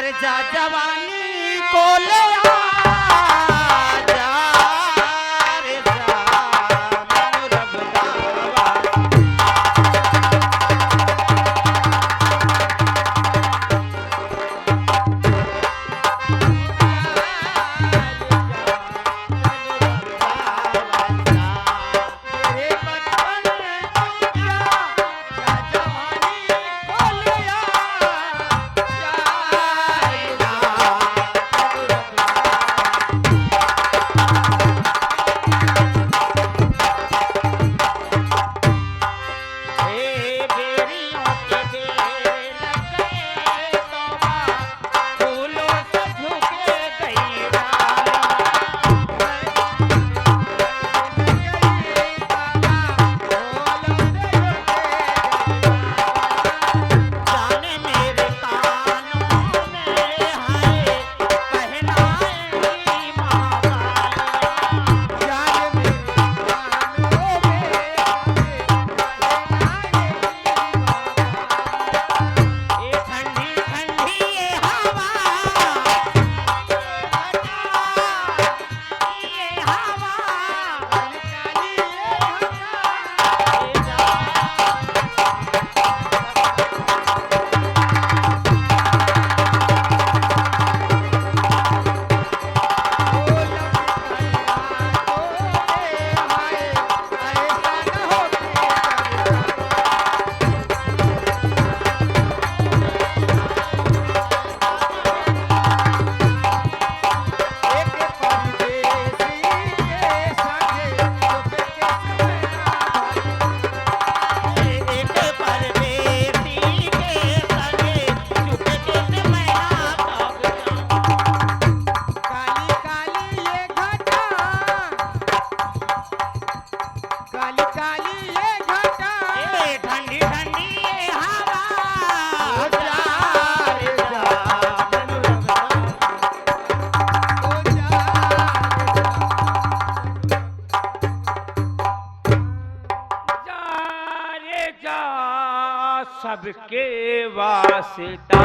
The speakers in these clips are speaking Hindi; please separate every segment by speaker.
Speaker 1: अरे जा जवानी को ले आ जा रे जा मनु रबदावा
Speaker 2: सबके वास्ता।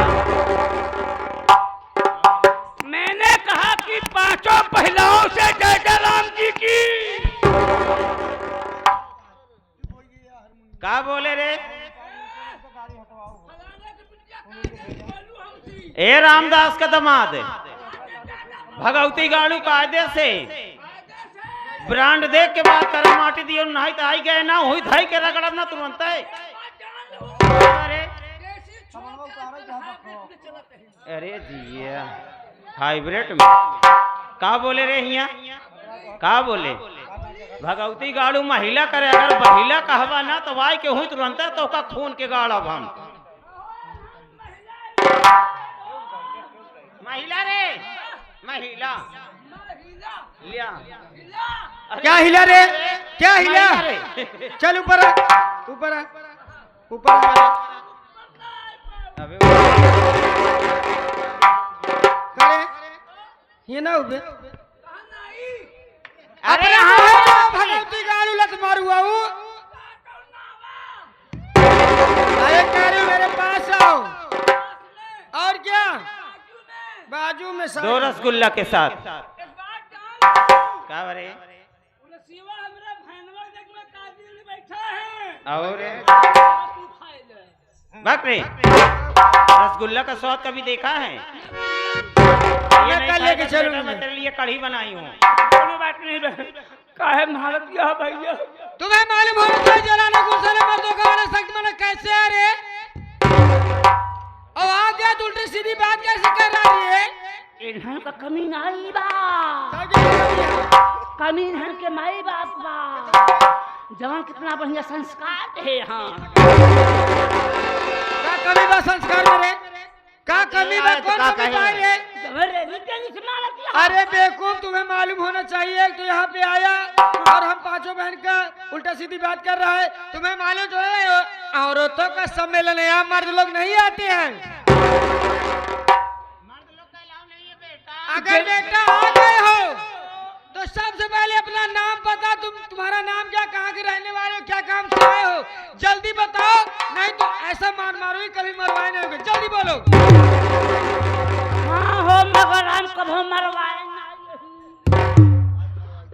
Speaker 2: मैंने कहा कि पांचों महिलाओं से जय जय राम जी की।
Speaker 1: का बोले रे? ए रामदास का दमाद भगवती गाड़ू कायदे से ब्रांड देख के बात कर माटी दियो नहीं तो आई गए ना हुई धाई के रगड़ब ना तुरंत है। अरे जिया हाइब्रिड में का बोले रे हिया का बोले भगवती गाड़ू महिला करे अगर बहिला कहवा ना तो वाई के हुई तुरंत तो का खून के गाड़ब हम। महिला रे महिला लिया
Speaker 3: क्या हिला रे क्या हिला रे? चल ऊपर ऊपर ऊपर करे ये ना उबे।
Speaker 1: अरे
Speaker 3: हाँ भगवती गाड़ू लत मारू आओ। अरे करे मेरे पास आओ। और क्या बाजू में
Speaker 1: दो रसगुल्ला के साथ का बरे और बकरे रसगुल्ला का स्वाद कभी देखा है? ये नहीं
Speaker 3: कल लेके चलूंगा
Speaker 1: मैं तेरे लिए कढ़ी बनाई हूँ।
Speaker 2: कोई बात नहीं काहे भारत गया भैया।
Speaker 3: तुम्हें मालूम होना चाहिए जलाने गुस्सा मर्दों का वाला सख्त मना कैसे है रे? और आ गया तो उल्टी सीधी बात कैसे कर रही है?
Speaker 2: इन्हन का कमीन आई बा कमीन हन के माई बाप बा जवान कितना बढ़िया संस्कार है। यहाँ
Speaker 3: का कमी बा संस्कार में रे? का कमी बा कौन कमी बा रे? अरे बेवकूफ तुम्हें मालूम होना चाहिए तो यहाँ पे आया और हम पांचों बहन का उल्टा सीधी बात कर रहा है। तुम्हें मालूम तो है औरतों का सम्मेलन है यहाँ मर्द लोग नहीं आते हैं। अगर बेटा आ गए हो तो सबसे पहले अपना नाम बता। तुम्हारा नाम क्या, कहाँ के रहने वाले हो, क्या काम से आए हो? जल्दी बताओ नहीं तो ऐसा मार मारो ही कभी मरवाए नहीं होंगे। जल्दी बोलो।
Speaker 2: हाँ हो मगर हम कभो मरवाए नहीं।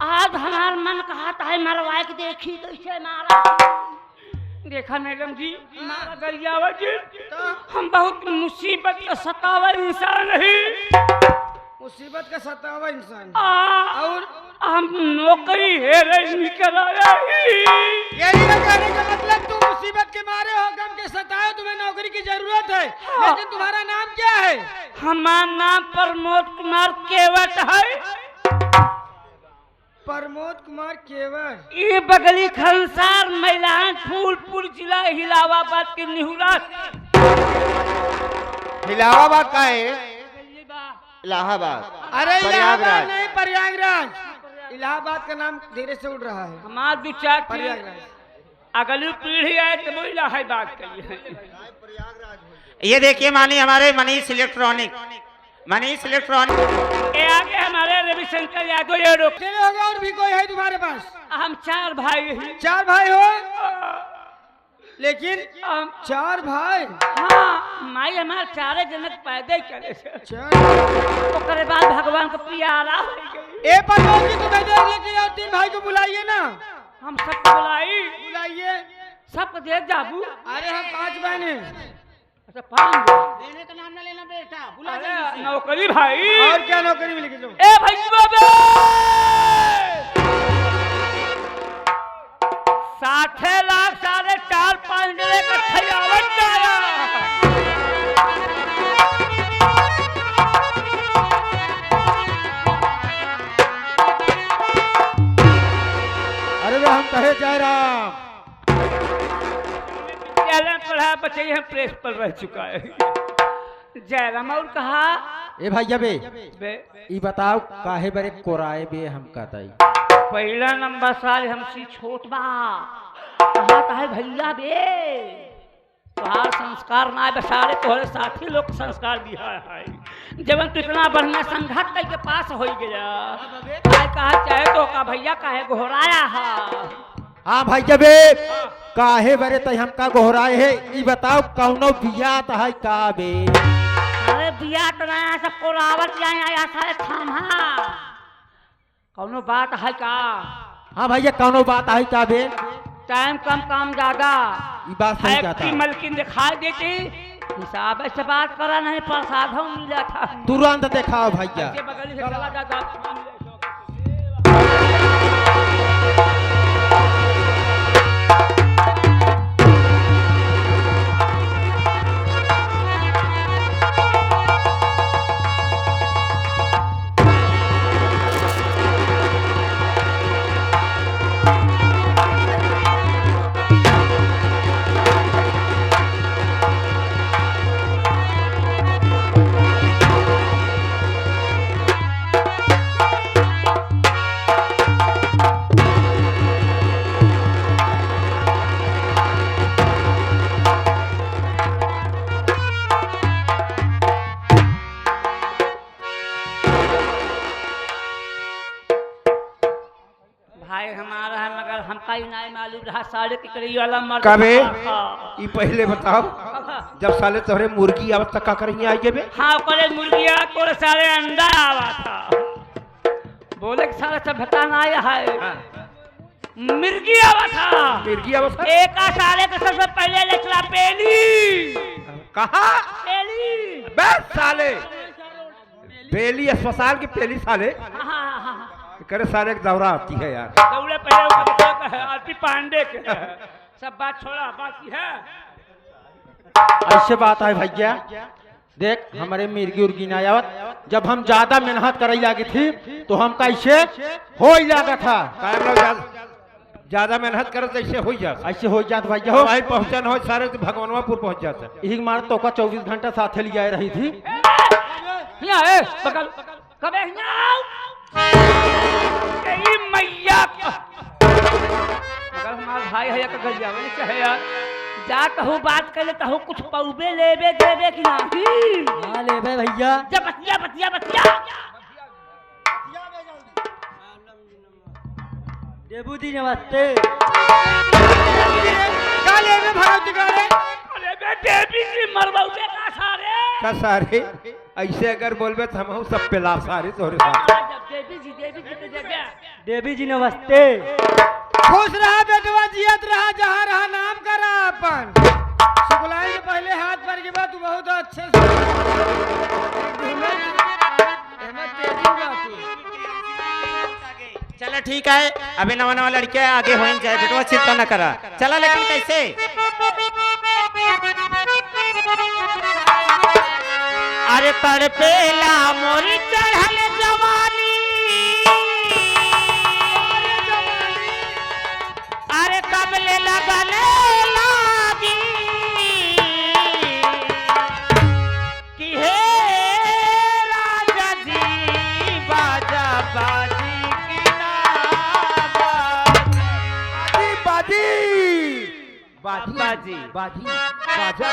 Speaker 2: आज हमार मन कहा था मरवाए के देखी कैसे मारा। देखा मैडम जी मारा गरियावा जी, हम बहुत मुसीबत का सतावा इंसान है।
Speaker 3: मुसीबत का सतावा इंसान
Speaker 2: और हम नौकरी है नहीं कराया ही।
Speaker 3: यही ना कहने का मतलब तुम मुसीबत के मारे हो, गम के सताए, तुम्हें नौकरी की जरूरत है। लेकिन तुम्हारा नाम क्या है?
Speaker 2: हमारा नाम प्रमोद कुमार केवट है।
Speaker 3: प्रमोद कुमार केवट।
Speaker 2: ये बगली खंसार मैलान फूलपुर जिला इलाहाबाद के निहुरा।
Speaker 4: इलाहाबाद का है? इलाहाबाद।
Speaker 3: अरे इलाहाबाद
Speaker 4: प्रयागराज
Speaker 3: नहीं, प्रयागराज। इलाहाबाद का नाम धीरे से उड़ रहा है।
Speaker 2: हमार दो चार
Speaker 3: प्रयागराज।
Speaker 2: अगली पीढ़ी आए तो वो इलाहाबाद कही।
Speaker 1: ये देखिए मानी हमारे मनीष इलेक्ट्रॉनिक, मनीष इलेक्ट्रॉनिक।
Speaker 2: ये आगे हमारे रविशंकर यादव ये रोक।
Speaker 3: चले होगा और भी कोई है तुम्हारे पास?
Speaker 2: हम 4 भाई हैं।
Speaker 3: 4 भाई हो? लेकिन
Speaker 2: हम
Speaker 3: 4 भाई?
Speaker 2: हाँ माई हमारे 4 जनक पैदा ही करे से।
Speaker 3: 4।
Speaker 2: ओकरे बाद भगवान को प्यारा हो गई।
Speaker 3: ए पर लोग तुम्हें देख लेके और 3 भाई को बुलाइए ना।
Speaker 2: हम सबको
Speaker 3: बुलाइए।
Speaker 2: सबको देख जाबू।
Speaker 3: अरे हम 5 बहन हैं।
Speaker 2: अच्छा 5
Speaker 4: देने का नाम ना लेना बेटा,
Speaker 2: अरे नौकरी भाई।
Speaker 3: और क्या नौकरी मिलेगी तुम?
Speaker 2: ए भाई बाबे 60 लाख 4.5 जने का खयावत आया।
Speaker 4: अरे हम कहे जय राम।
Speaker 2: विद्यालय में पढ़ा बच्चे हम प्रेस पर रह चुका है। जयराम और कहा
Speaker 4: ए भैया बे,
Speaker 2: बे
Speaker 4: ई बताओ काहे बरे कोराए बे हम कहताई?
Speaker 2: पहला नंबर साल हमसे छोट बा। कहा है भैया बे तोहार संस्कार ना बसारे तोहरे साथी लोग संस्कार दिया है। जब तू इतना बढ़िया संघत के पास हो गया कहा चाहे तो का भैया काहे घोराया है।
Speaker 4: हाँ भैया बे, काहे बरे तई हमका गोहराए है? ई बताओ कौनो बिया त है का बे?
Speaker 2: अरे बिया तो नया सब कोरावत जाए आया सारे थामा। कौनो बात है का?
Speaker 4: हाँ भैया कौनो बात है का बे?
Speaker 2: टाइम कम काम ज्यादा।
Speaker 4: ई बात सही कहता।
Speaker 2: की मलकिन दिखाई देती हिसाब से बात करा नहीं प्रसाद हम मिल जाता।
Speaker 4: तुरंत दिखाओ भैया।
Speaker 2: के बगल से चला जाता। भाई हमारा है मगर हमका ही नहीं मालूम रहा साढ़े टिकड़ी वाला मर्द
Speaker 5: कबे
Speaker 2: था।
Speaker 5: ई पहले बताओ जब साले तोहरे मुर्गी आवत तक का करेंगे आई के बे?
Speaker 2: हाँ पहले मुर्गिया तोरे सारे अंडा आवा था। बोले कि सारे सब भटान आया है। मिर्गी आवा था।
Speaker 5: मुर्गी आवत
Speaker 2: एक साले के सबसे पहले लेचला पेली।
Speaker 5: कहा
Speaker 2: पेली
Speaker 5: बे साले? बेली अस्पताल की पहली साले
Speaker 2: हाँ
Speaker 5: करे साले एक दौरा आती है यार।
Speaker 2: दौड़े पहले आरती पांडे के सब बात छोड़ा बाकी है।
Speaker 4: ऐसे बात है भैया, देख हमारे मिर्गी उर्गी ना आवत। जब हम ज्यादा मेहनत करे लगी थी तो हम कैसे हो ही लगा था।
Speaker 5: काहे लोग ज्यादा मेहनत करे तो ऐसे हो जाता।
Speaker 4: ऐसे हो जात भैया हो।
Speaker 5: भाई पहुंचन हो सारे तो भगवानवापुर पहुंच जाता।
Speaker 4: यही मार तो का 24 घंटा साथे ले जा रही थी।
Speaker 2: यहाँ है बगल कबे यही मैया मगर हमारा भाई है का गलिया नहीं चाहे यार जा कहूँ बात कर ले कहूँ कुछ पौबे लेबे देबे कि नहीं।
Speaker 4: हाँ ले भैया।
Speaker 2: जब बतिया बतिया बतिया
Speaker 4: देबू दी नमस्ते।
Speaker 3: काले में भगवती काले।
Speaker 2: अरे बे देवी की मरबौबे का सारे
Speaker 5: का सारे ऐसे अगर बोलबे तो हम सब पेला सारे तोहरे साथ।
Speaker 2: देवी जी के जगह देवी जी नमस्ते।
Speaker 3: खुश रहा बेटवा, जियत रहा, जहाँ रहा नाम करा अपन। शुक्लाइन के पहले हाथ पर के बाद तू बहुत अच्छे से
Speaker 1: चलो ठीक है, अभी नवा नवा लड़के आगे हो जाए बेटवा, चिंता न करा। चला लेकिन कैसे अरे तड़पेला मोरी चढ़ल जवानी, अरे कबले लगन लागी कि हे राजा जी बाजा बाजी की ना
Speaker 5: बाजी
Speaker 1: बाजी
Speaker 5: बाजी बाजी बाजा।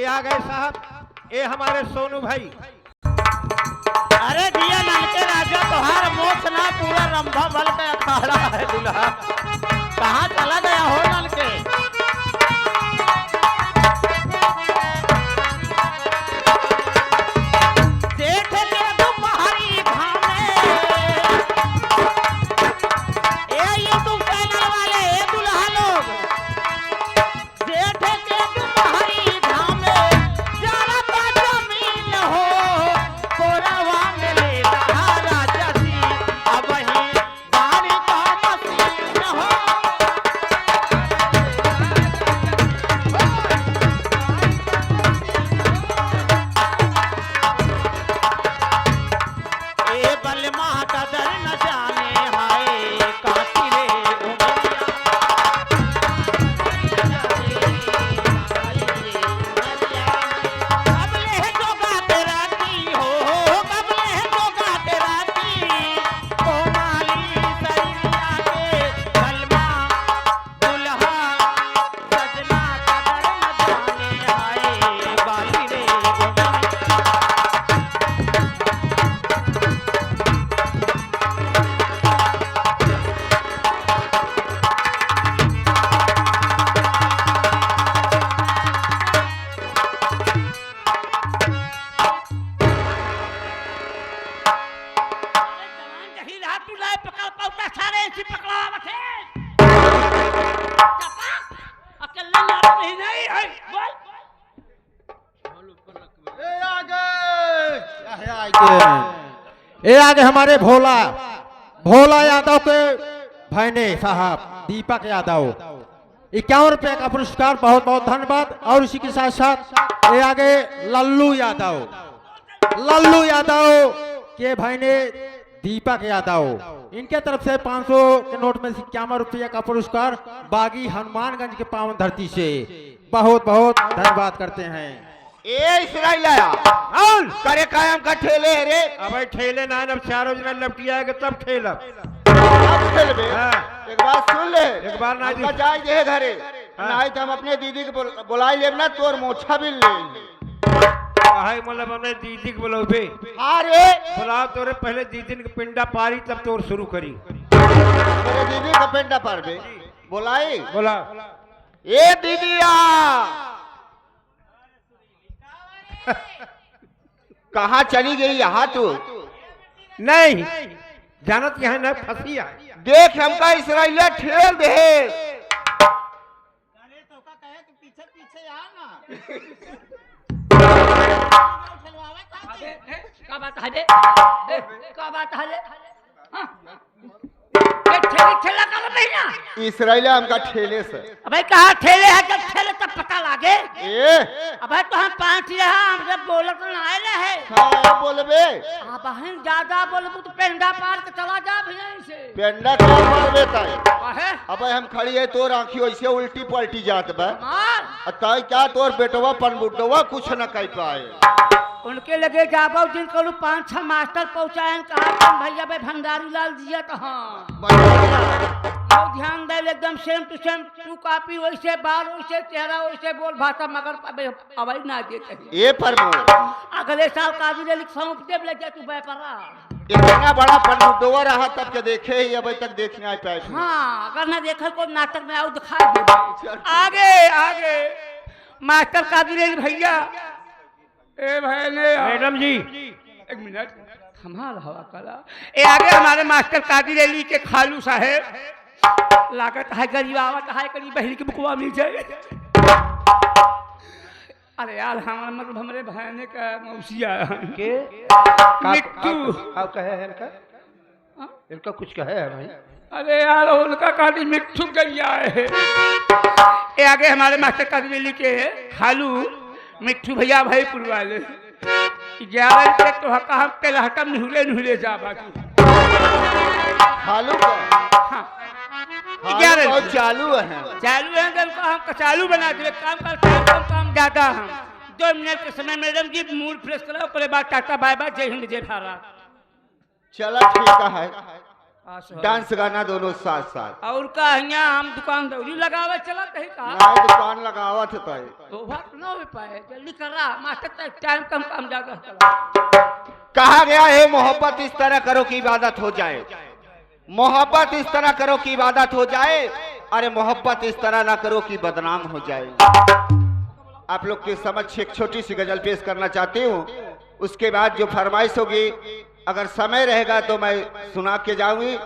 Speaker 5: आ गए साहब, ये हमारे सोनू भाई।
Speaker 1: अरे दिया नल के राजा तोहार मोक्ष ना पूरा रंभा बल का अखाड़ा है दुल्हा, कहाँ चला गया हो नल के? जेठ के दोपहरी घामे, ये यूट्यूब चैनल वाले दुल्हा लोग, जेठ के दोपहरी घामे जरा सा जमीन हो कोरवा में ले रहा राजा जी, अब ही गाड़ी का मशीन हो। ए बलमा कदर न जाने हाय काती रे उमरिया, कबले है जोगा तेरा की हो, कबले है जोगा तेरा की, कोमाली सरिया के बलमा दुल्हा सजना कदर न जाने हाय बाली रे उमरिया। जवान जही रात तू लाए पकड़ पौता सारे ऐसी पकड़ा बखे चपा अकेले लड़ नहीं है बोल।
Speaker 4: ये आगे हमारे भोला भोला यादव के भाईने साहब दीपक यादव, 51 रुपए का पुरस्कार, बहुत बहुत धन्यवाद। और इसी के साथ साथ ये आगे लल्लू यादव के भाईने दीपक यादव, इनके तरफ से 500 के नोट में 51 रुपये का पुरस्कार बागी हनुमानगंज के पावन धरती से बहुत बहुत धन्यवाद करते हैं।
Speaker 5: ए इसराइल आया और करे कायम का ठेले रे। अब ठेले ना, अब चारों जना लपटिया के तब ठेलब।
Speaker 6: खेलबे
Speaker 5: हाँ।
Speaker 6: एक बात सुन ले,
Speaker 5: एक बार ना
Speaker 6: हमका जाए दे घरे,
Speaker 5: हाँ।
Speaker 6: नहीं तो हम अपने दीदी के बुलाई लेब ना, तोर मोछा भी ले।
Speaker 5: काहे मतलब हमने दीदी के बोलोबे
Speaker 6: अरे
Speaker 5: बुला तोरे पहले दीदी के पिंडा पारी तब तोर शुरू करी
Speaker 6: मेरे दीदी का पेंडा पर बे बोलाई
Speaker 5: बोला
Speaker 6: ए दीदिया कहाँ चली गई यहाँ तू
Speaker 5: नहीं जानत यहाँ न फंसिया
Speaker 6: देख हमका इसराइलिया ठेल दे
Speaker 2: क्या बात है क्या बात है ठेला का महीना
Speaker 6: इसराइलिया हमका ठेले से
Speaker 2: अबे कहाँ ठेले है जब ठेले तब पता लागे
Speaker 6: ए
Speaker 2: अबे तो हम पांच रहा हमसे बोलत ना रहे
Speaker 6: हाँ बोलबे
Speaker 2: अब हम ज्यादा बोलबू तो पेंडा पार के चला जा भैया से
Speaker 6: पेंडा क्या मारबे ताई
Speaker 2: काहे
Speaker 6: अबे हम खड़ी है तोर आंखी वैसे उल्टी पलटी जात बा
Speaker 2: मार
Speaker 6: ताई क्या तोर बेटवा पनबुटवा कुछ न कह पाए
Speaker 2: उनके लगे जाबो दिन करू 5-6 मास्टर पहुंचाएं कहा भैया बे भंडारी लाल दिया तो हाँ बहुत ध्यान दे एकदम same to same to copy वैसे बाल वैसे चेहरा वैसे बोल भाषा मगर अबई ना दे कहीं
Speaker 6: ए प्रमोद
Speaker 2: अगले साल काजी ले लिख सौंप दे ले जा तू बेपरा
Speaker 6: इतना बड़ा पनबुटवा रहा तब के देखे ही अभी तक देख नहीं पाए
Speaker 2: हाँ अगर ना देखा को नाटक में आओ दिखा दे आगे आगे मास्टर काजी ले भैया ए भाई ने
Speaker 5: मैडम जी
Speaker 2: एक मिनट हमारा हवा करा ए आगे हमारे मास्टर कादिर अली के खालू साहेब लागत है गरीब आवत है करीब बहन की बुकवा मिल जाए अरे यार हमारा मतलब हमारे बहन का मौसिया
Speaker 5: के
Speaker 2: मिट्टू
Speaker 5: आप कहे है इनका कुछ कहे है भाई
Speaker 2: अरे यार उनका कादी मिट्टू गैया है ए आगे हमारे मास्टर कादिर अली के खालू मिट्टू भैया भाई पुरवाले 11 रुपये तो हका हम के लहटम निहुले जा बाकी
Speaker 6: हालू का
Speaker 2: हाँ
Speaker 6: 11 बहुत चालू है
Speaker 2: चालू है तो हम चालू बना दे काम कर काम ज्यादा हम 2 मिनट के समय मैडम जी मूड फ्रेश करो उसके बाद टाटा बाय बाय जय हिंद जय भारत
Speaker 6: चला ठीक है डांस गाना दोनों साथ साथ
Speaker 2: और का यहाँ हम दुकान दौरी लगावे चला कहीं का
Speaker 6: नहीं दुकान लगावत है ताई
Speaker 2: तो बात ना हो पाए जल्दी कर रहा मास्टर तक टाइम कम ज्यादा
Speaker 6: कहा गया है मोहब्बत इस तरह करो कि इबादत हो जाए मोहब्बत इस तरह करो कि इबादत हो जाए अरे मोहब्बत इस तरह ना करो कि बदनाम हो जाए आप लोग के समक्ष एक छोटी सी गजल पेश करना चाहती हूँ उसके बाद जो फरमाइश होगी अगर समय रहेगा तो मैं सुना के जाऊंगी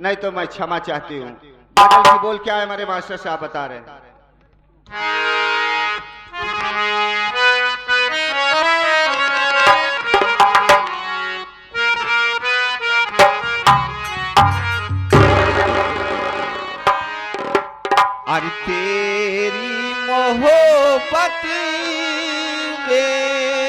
Speaker 6: नहीं तो मैं क्षमा चाहती हूँ गजल की बोल क्या है हमारे मास्टर साहब बता रहे हैं अरे तेरी मोहब्बत में